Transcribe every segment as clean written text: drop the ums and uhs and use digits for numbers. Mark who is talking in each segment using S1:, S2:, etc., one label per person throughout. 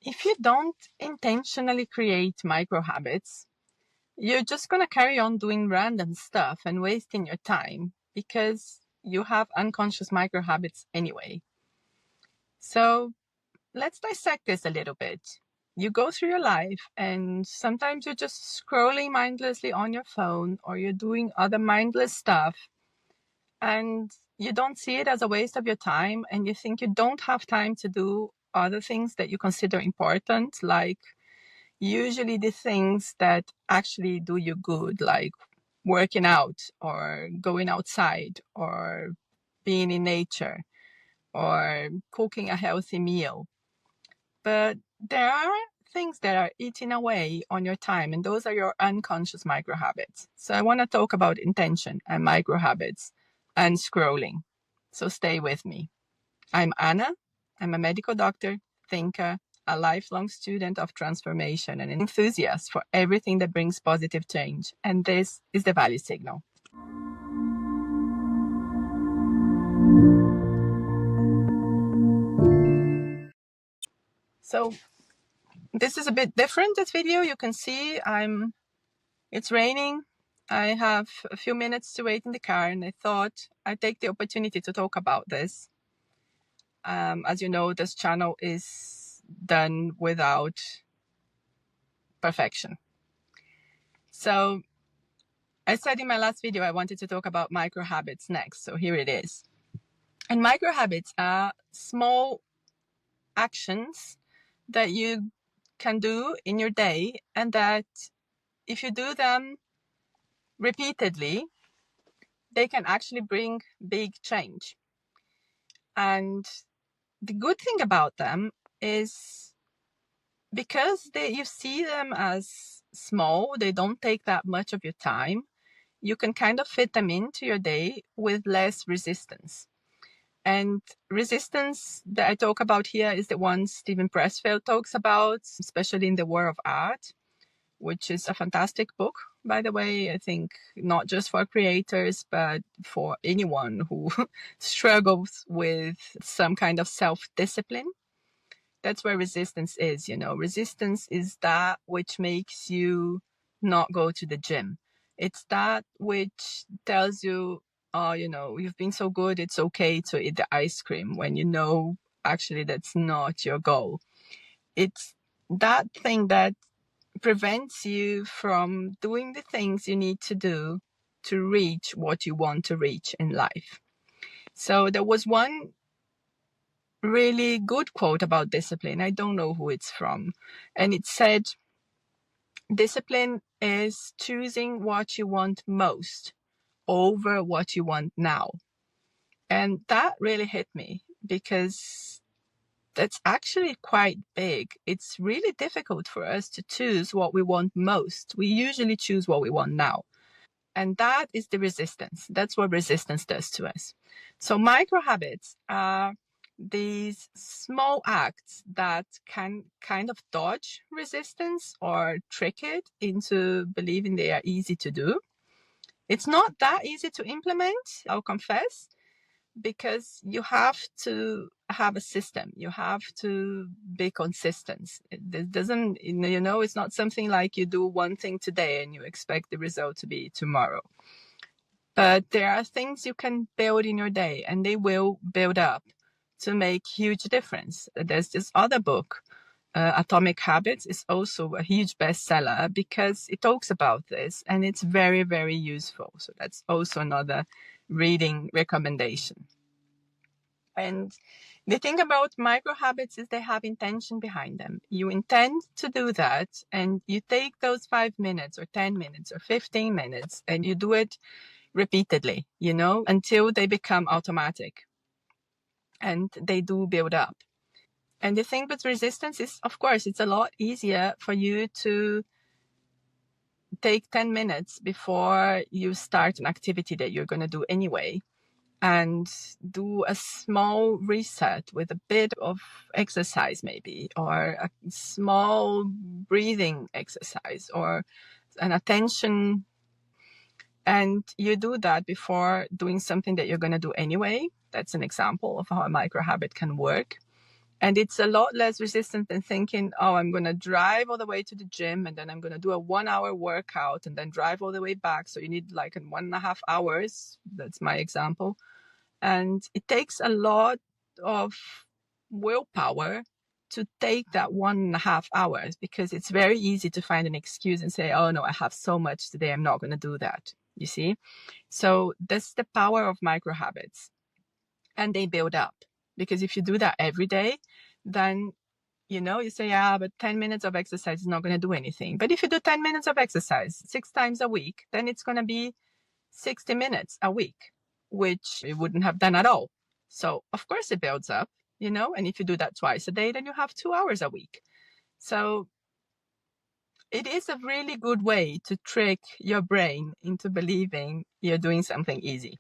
S1: If you don't intentionally create micro habits, you're just going to carry on doing random stuff and wasting your time because you have unconscious micro habits anyway. So let's dissect this a little bit. You go through your life and sometimes you're just scrolling mindlessly on your phone or you're doing other mindless stuff and you don't see it as a waste of your time and you think you don't have time to do other things that you consider important, like usually the things that actually do you good, like working out or going outside or being in nature or cooking a healthy meal. But there are things that are eating away on your time, and those are your unconscious micro habits. So I want to talk about intention and micro habits and scrolling. So stay with me. I'm Anna. I'm a medical doctor, thinker, a lifelong student of transformation, and an enthusiast for everything that brings positive change. And this is the Value Signal. So this is a bit different, this video. You can see it's raining. I have a few minutes to wait in the car, and I thought I'd take the opportunity to talk about this. As you know, this channel is done without perfection. So I said in my last video I wanted to talk about micro habits next, so here it is. And micro habits are small actions that you can do in your day, and that if you do them repeatedly, they can actually bring big change. And the good thing about them is because you see them as small, they don't take that much of your time, you can kind of fit them into your day with less resistance. And resistance that I talk about here is the one Steven Pressfield talks about, especially in The War of Art, which is a fantastic book, by the way. I think not just for creators, but for anyone who struggles with some kind of self-discipline. That's where resistance is, Resistance is that which makes you not go to the gym. It's that which tells you, oh, you've been so good, it's okay to eat the ice cream, when actually that's not your goal. It's that thing that prevents you from doing the things you need to do to reach what you want to reach in life. So there was one really good quote about discipline. I don't know who it's from. And it said, discipline is choosing what you want most over what you want now. And that really hit me because that's actually quite big. It's really difficult for us to choose what we want most. We usually choose what we want now. And that is the resistance. That's what resistance does to us. So micro habits are these small acts that can kind of dodge resistance or trick it into believing they are easy to do. It's not that easy to implement, I'll confess, because you have to have a system. You have to be consistent. It doesn't, it's not something like you do one thing today and you expect the result to be tomorrow. But there are things you can build in your day, and they will build up to make huge difference. There's this other book, Atomic Habits, is also a huge bestseller because it talks about this, and it's very, very useful. So that's also another reading recommendation. And the thing about micro habits is they have intention behind them. You intend to do that, and you take those 5 minutes or 10 minutes or 15 minutes, and you do it repeatedly, until they become automatic, and they do build up. And the thing with resistance is, of course, it's a lot easier for you to take 10 minutes before you start an activity that you're going to do anyway, and do a small reset with a bit of exercise maybe, or a small breathing exercise, or an attention. And you do that before doing something that you're going to do anyway. That's an example of how a micro habit can work. And it's a lot less resistant than thinking, oh, I'm going to drive all the way to the gym and then I'm going to do a 1 hour workout and then drive all the way back. So you need like 1.5 hours. That's my example. And it takes a lot of willpower to take that 1.5 hours, because it's very easy to find an excuse and say, oh no, I have so much today, I'm not going to do that. You see? So that's the power of micro habits. And they build up, because if you do that every day, then you say, yeah, but 10 minutes of exercise is not going to do anything. But if you do 10 minutes of exercise 6 times a week, then it's going to be 60 minutes a week, which you wouldn't have done at all. So of course it builds up, and if you do that twice a day, then you have 2 hours a week. So it is a really good way to trick your brain into believing you're doing something easy.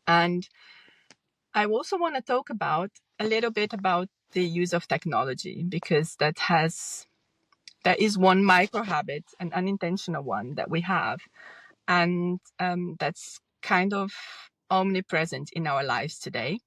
S1: And I also want to talk about a little bit about the use of technology, because that is one micro habit, an unintentional one that we have, and that's kind of omnipresent in our lives today.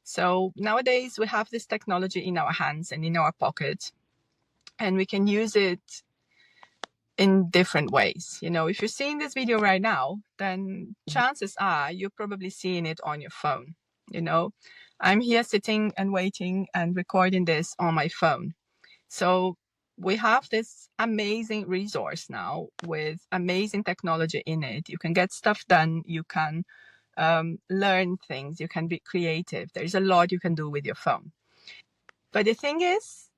S1: So nowadays we have this technology in our hands and in our pocket, and we can use it in different ways. If you're seeing this video right now, then chances are you're probably seeing it on your phone. I'm here sitting and waiting and recording this on my phone. So we have this amazing resource now with amazing technology in it. You can get stuff done. You can learn things. You can be creative. There's a lot you can do with your phone. But the thing is,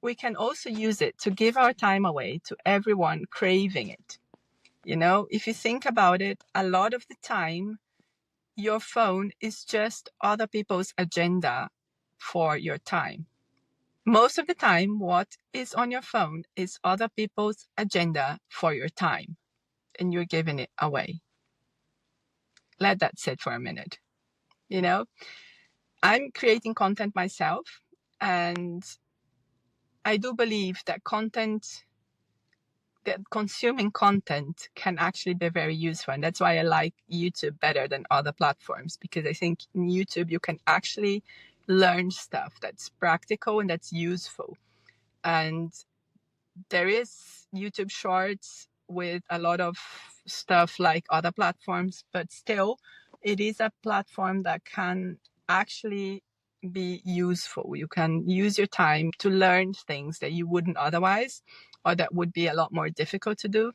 S1: we can also use it to give our time away to everyone craving it. If you think about it, a lot of the time, your phone is just other people's agenda for your time. Most of the time, what is on your phone is other people's agenda for your time, and you're giving it away. Let that sit for a minute. I'm creating content myself, and I do believe that consuming content can actually be very useful. And that's why I like YouTube better than other platforms, because I think in YouTube you can actually learn stuff that's practical and that's useful. And there is YouTube Shorts with a lot of stuff like other platforms, but still it is a platform that can actually be useful. You can use your time to learn things that you wouldn't otherwise, or that would be a lot more difficult to do.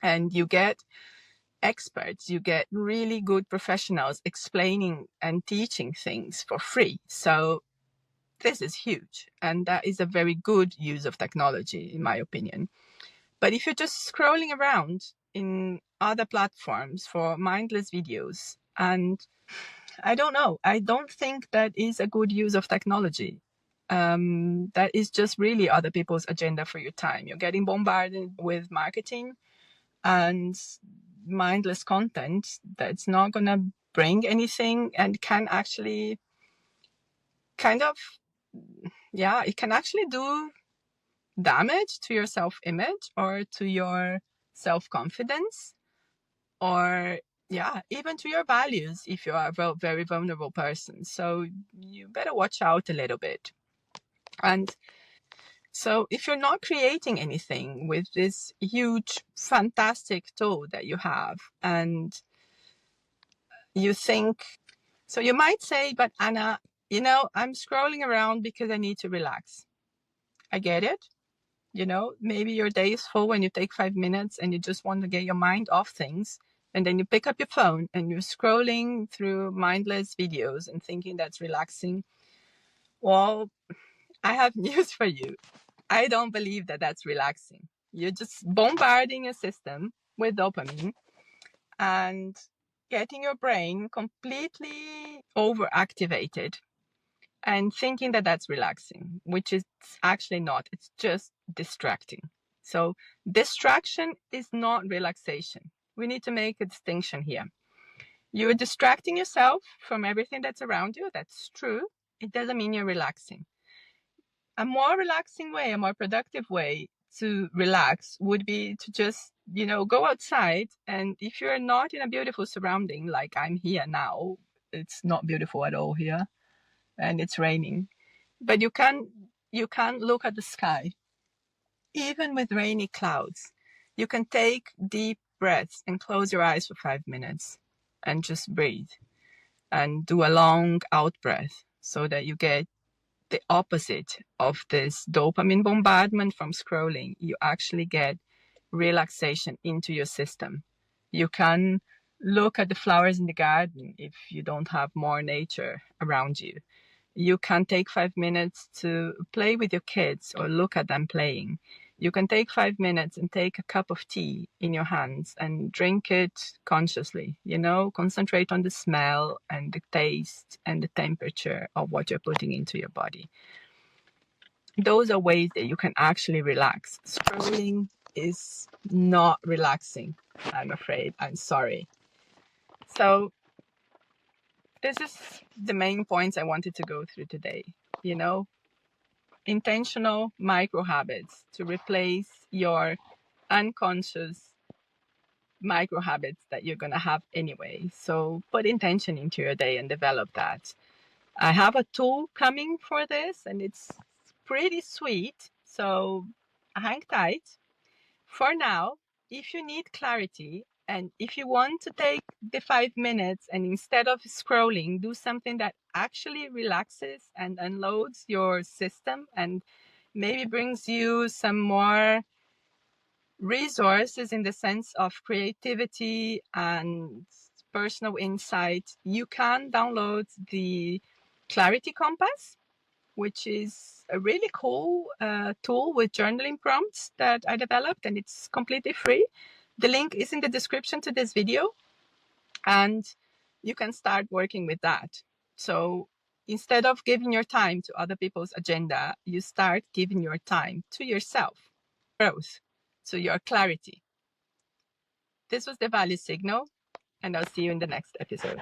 S1: And you get experts, you get really good professionals explaining and teaching things for free. So this is huge, and that is a very good use of technology, in my opinion. But if you're just scrolling around in other platforms for mindless videos, and I don't know, I don't think that is a good use of technology. That is just really other people's agenda for your time. You're getting bombarded with marketing and mindless content that's not going to bring anything, and can actually it can actually do damage to your self-image or to your self-confidence, or even to your values if you are a very vulnerable person. So you better watch out a little bit. And so if you're not creating anything with this huge, fantastic tool that you have, and you think, so you might say, but Anna, I'm scrolling around because I need to relax. I get it. Maybe your day is full and you take 5 minutes and you just want to get your mind off things. And then you pick up your phone and you're scrolling through mindless videos and thinking that's relaxing. Well, I have news for you. I don't believe that that's relaxing. You're just bombarding your system with dopamine and getting your brain completely overactivated and thinking that that's relaxing, which is actually not. It's just distracting. So distraction is not relaxation. We need to make a distinction here. You're distracting yourself from everything that's around you. That's true. It doesn't mean you're relaxing. A more relaxing way, a more productive way to relax would be to just, go outside. And if you're not in a beautiful surrounding, like I'm here now, it's not beautiful at all here. and it's raining. But you can look at the sky. Even with rainy clouds, you can take deep breaths and close your eyes for 5 minutes and just breathe and do a long out breath so that you get the opposite of this dopamine bombardment from scrolling. You actually get relaxation into your system. You can look at the flowers in the garden if you don't have more nature around you. You can take 5 minutes to play with your kids or look at them playing. You can take 5 minutes and take a cup of tea in your hands and drink it consciously, concentrate on the smell and the taste and the temperature of what you're putting into your body. Those are ways that you can actually relax. Scrolling is not relaxing, I'm afraid. I'm sorry. So this is the main points I wanted to go through today. Intentional micro habits to replace your unconscious micro habits that you're going to have anyway. So put intention into your day and develop that. I have a tool coming for this, and it's pretty sweet. So hang tight. For now, if you need clarity and if you want to take the 5 minutes and instead of scrolling, do something that actually relaxes and unloads your system and maybe brings you some more resources in the sense of creativity and personal insight, you can download the Clarity Compass, which is a really cool tool with journaling prompts that I developed, and it's completely free. The link is in the description to this video, and you can start working with that. So instead of giving your time to other people's agenda, you start giving your time to yourself, growth, to your clarity. This was the Value Signal, and I'll see you in the next episode.